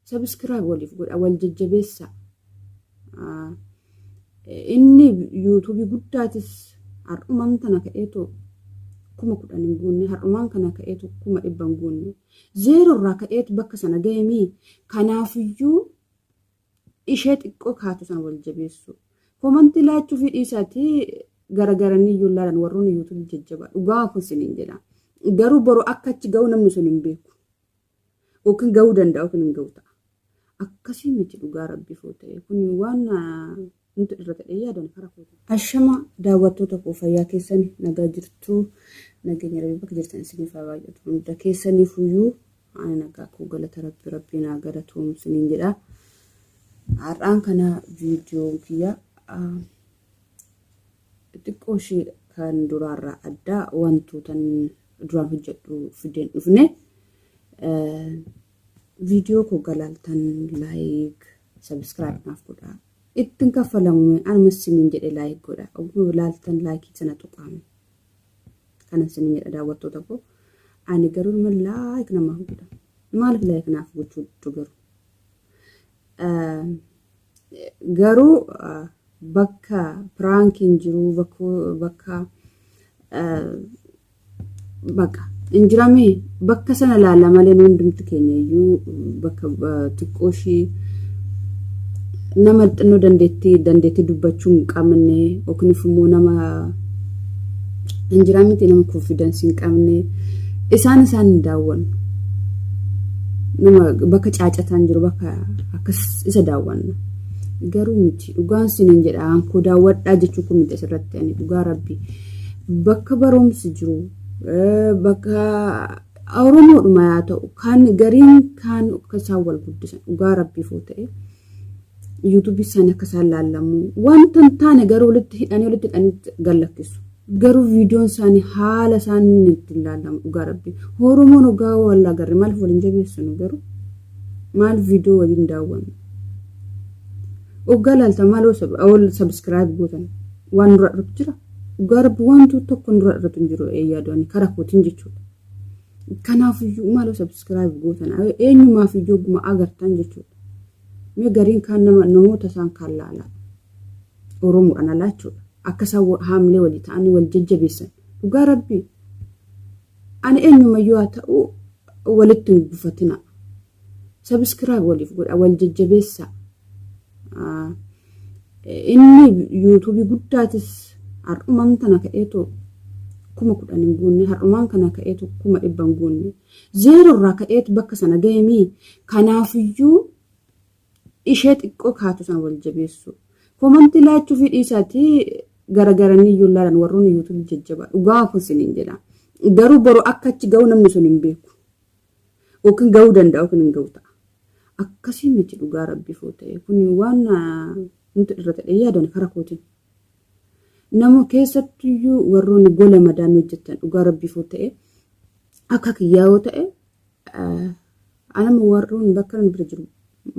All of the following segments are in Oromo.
subscribe waliif godha wal jajjabeessa. Inni YouTube guddaatis har'umaan tana ka'eetu 10,000 hin guunne har'umaan kana ka'eetu 100 hin guunne zeero irraa ka'eetu bakka sana ga'eemi. Kanaafiyyuu ishee xiqqoo kaatu sana wal jabeessu. Komantii laachuu fi dhiisaati garagaranii iyyuu ilaalan warroonni YouTube jajjabaa dhugaa kun siniin jedha. Garuu boru akka achi ga'u namni sun hin beeku. Yookiin ga'uu danda'a yookiin hin ga'u ta'a. Akkasii miti dhugaa rabbii foo ta'e kun waan nuti irra ta'ee yaadan karaa kooti. Ashama daawwattoota koo fayyaa keessanii nagaa jirtu nageenya rabbii bakka jirtan isiniif haa baay'atu. Hunda keessaniifuyyuu ani nagaa koo galata rabbii naa galatuun siniin jedha. Har'aan kana viidiyoo kiyya xiqqoo ishee kan duraarraa addaa wantootan duraan hojjedhu fideen dhufne. Viidiyoo koo galaaltan like subscribe naaf godha. Ittiin kaffalamu anuma siniin jedhe like godha. Ogummaa laaltan like sana tuqaame. Kanan siniin jedha daawwattoota koo. Ani garuu nama like namaaf godha. Maaliif like naaf gochuu garuu? Garuu bakka prankiin jiru bakka injirame bakka sana laala malee hundumti keenya iyyuu bakka xiqqoo ishii nama xinnoo dandeettii dubbachuu hin qabne yookiin immoo nama injiramiti nama confidence hin qabne isaan daawwannu. Nama bakka caacataan jiru bakka akkas isa daawwanna. Garuu miti dhugaan siniin jedha ankoo daawwadhaa jechuu kun miti asirratti ani dhugaa rabbii bakka barumsi jiru bakka Oromoodhuma yaa ta'u kan gariin kan akkasaan wal guddisan dhugaa rabbii foo ta'e YouTube isaanii akkasaan laallamu wanta hin taane garuu walitti hidhanii gallakkisu. Garuu viidiyoon isaanii haala isaanii itti laallamu dhugaa rabbii. Oromoon dhugaa wallaa garri maaliif waliin jabeessinu garuu maal viidiyoo waliin daawwannu. Dhugaa laalta maal subscribe gootan waan dura irratti jira. Dhugaa rabbii wantu tokko dura irratti hin jiru yaadonni karaa kootiin jechuudha. Kanaafiyyuu maal subscribe gootan eenyumaaf iyyuu guma agartan jechuudha. Mee gariin kan namoota isaan kan laalaa Oromoodhaan alaachuudha. Akkasaan haamlee walii ta'anii wal jajjabeessan. Dhugaa rabbii ani eenyumayyuu haa ta'u walitti hin gufatina. Subscribe waliif godha wal jajjabeessa. Inni YouTube guddaatis har'umaan tana ka'eetu 10,000 hin guunne har'umaan kana ka'eetu 100 hin guunne zeero irraa ka'eetu bakka sana ga'eemi. Kanaafiyyuu ishee xiqqoo kaatu sana wal jabeessu. Komantii laachuu fi dhiisaati garagaranii iyyuu ilaalan warroonni YouTube jajjabaa dhugaa kun siniin jedha. Garuu boru akka achi ga'u namni sun hin beeku. Yookiin ga'uu danda'a yookiin hin ga'u ta'a. Akkasii miti dhugaa rabbii foo ta'e kun waan nuti irra ta'ee yaadan karaa kootiin. Nama keessattiyyuu warroonni gola madaan hojjetan dhugaa rabbii foo ta'e akka kiyyaa yoo ta'e anama warroonni bakka bira jiru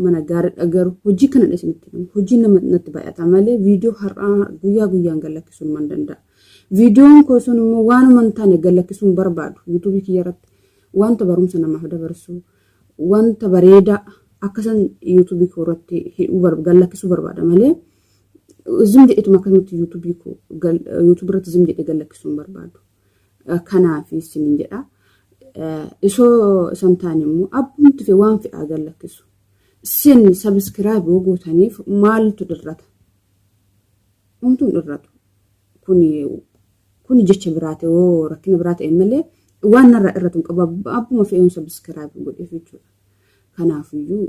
mana gaariidha garuu hojii kana isinitti hojii nama natti baay'ata malee viidiyoo har'aa guyyaan gallakkisuun man danda'a. Viidiyoon koo sun immoo waanuma hin taane gallakkisuun barbaadu YouTube kiyyarratti wanta barumsa namaaf dabarsu wanta bareedaa akkasan YouTube koo irratti gallakkisuu barbaada malee zim jedheetuma akkasumatti YouTube irratti zim jedhee gallakkisuun barbaadu. Kanaaf isiniin jedha. Isoo isan taane immoo abbumti fi waan fe'aa gallakkisu. Sin subscribe gootaniif maaltu dirrata? Umtuun dirratu. Kuni jecha biraate oo rakkina biraate malee waan narra irratu qaba abbuma fe'uun subscribe godheef jechuudha. Kanaafiyyuu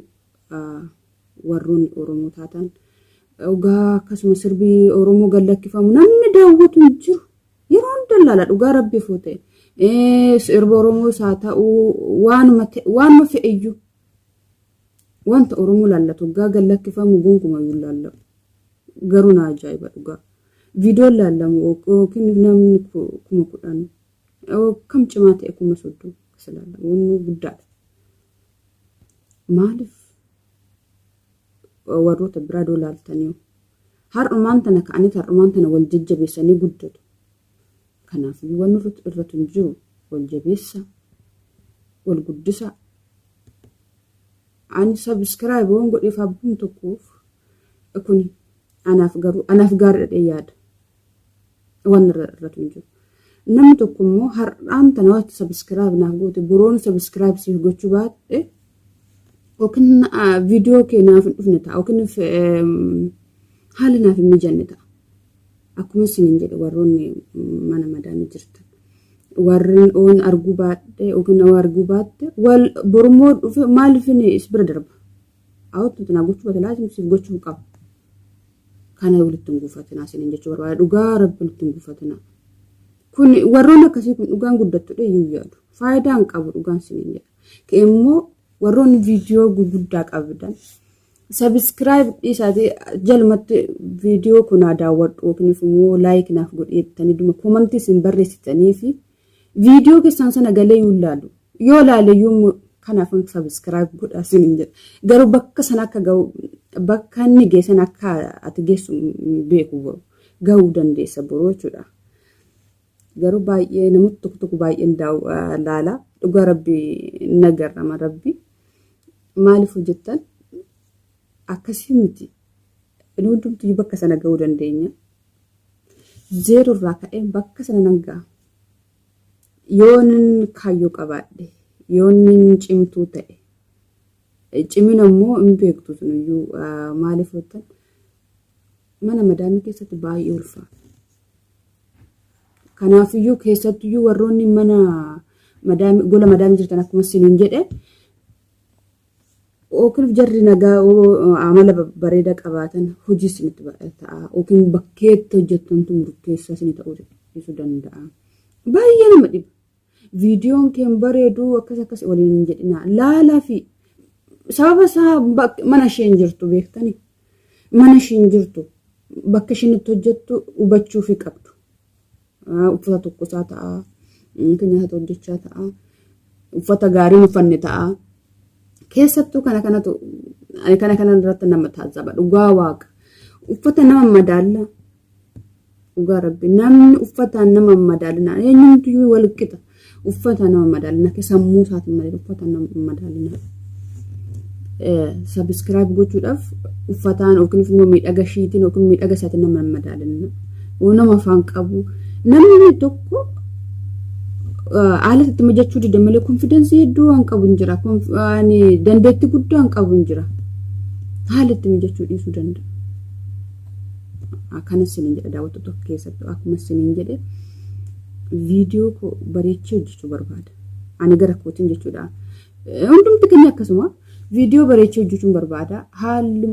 warroonni Oromoo taatan dhugaa akkasuma sirbii Oromoo gallakkifamu namni daawwatu hin jiru. Yeroo hunda laala dhugaa rabbii foo ta'e sirba Oromoo isaa ta'uu waanuma fe'iyyuu wanta Oromoo laallatu dhugaa gallakkifamu gonkumayyuu laallatu. Garuu na ajaa'iba dhugaa. Viidiyoon laallamu yookiin namni 10,000 kam cimaa ta'e 30,000 kasa laallamu wanni guddaadha. Maaliif warroota biraa laaltanii har'umaan tana ka'anii har'umaan tana wal jajjabeessanii guddatu. Kanaaf waan irratti hin jiru wal jabeessa wal guddisa ani subscribe waan godheef abbuun tokkoof kun anaaf gaariidha yaada waan irratti hin jiru. Namni tokko immoo har'aan tana waan subscribe naaf goote boroon subscribe siif gochuu baadhe yookiin viidiyoo kee naaf hin dhufne ta'a yookiin haalli naaf hin mijanne ta'a. Akkuma isiniin jedhe warroonni mana madaanii jirtan. Warreen oon arguu baadhe yookiin arguu baatte wal bormoo dhufe maaliif is bira darba. Awwatu tana gochuu baate laazim siif gochuu qaba. Kana walitti hin guufatinaa isiniin jechuu barbaada. Dhugaa rabbi walitti hin guufatinaa. Kun warroon akkasii kun dhugaan guddattuudha iyyuu yaadu. Faayidaan qabu dhugaan isiniin jedha. Immoo warroonni viidiyoo gurguddaa qabdan subscribe dhiisaati jalmatti viidiyoo kunaa daawwadhu yookiin immoo like naaf godheettanii duma comment isin barreessitanii fi viidiyoo keessan sana galee ilaalu. Yoo ilaale yoo kanaaf subscribe godhaa isiniin jedha. Garuu bakka sana akka ga'u bakka inni geessan akka ati geessu beeku ga'uu dandeessa boroo jechuudha. Garuu baay'ee namatti tokko baay'een laala dhugaa rabbi nagarrama rabbi maaliif hojjettan akkasii miti hundumtuu bakka sana ga'uu dandeenya. Zeero irraa ka'ee bakka sana nan ga'a. Yoon kaayyoo qabaadhe yoon cimtuu ta'e cimina immoo hin beektu sunuyyuu maaliif hojjettan mana madaamii keessatti baay'ee ulfaata. Kanaafiyyuu keessattiyyuu warroonni mana gola madaamii jirtan akkuma isiniin jedhe yookiin jarri nagaa amala bareedaa qabaatan hojii isinitti ta'a yookiin bakkeetti hojjettantu murteessaa isinii ta'uu danda'a. Baay'ee nama dhiba. Viidiyoon keen bareeduu akkas waliin hin jedhina. Laalaa fi sababa isaa mana isheen jirtu beektanii mana isheen jirtu bakka isheen itti hojjettu hubachuu fi qabdu. Uffata tokkosaa ta'a, nyaata hojjechaa ta'a, uffata gaarii uffanne ta'a. Keessattuu kana irratti nama taazaba dhugaa waaqa. Uffata nama madaala. Dhugaa rabbi namni uffataan nama madaalina eenyumtuu wal qixa. Uffata nama madaalina sammuu isaatiin malee uffata nama madaalina. Subscribe gochuudhaaf uffataan yookiin immoo miidhaga ishiitiin yookiin miidhaga isaatiin nama madaalina. Nama afaan qabu. Namni tokko haala itti mijachuu dide malee confidence hedduu waan qabu hin jira. Dandeettii guddaa waan qabu hin jira. Haala itti mijachuu dhiisuu danda'a. Akkana isiniin jedha daawwattoota tokko keessatti akkuma isiniin jedhe viidiyoo koo bareechee hojjechuu barbaada. Ani gara kootiin jechuudha. Hundumti keenya akkasuma viidiyoo bareechee hojjechuun barbaada. Haalli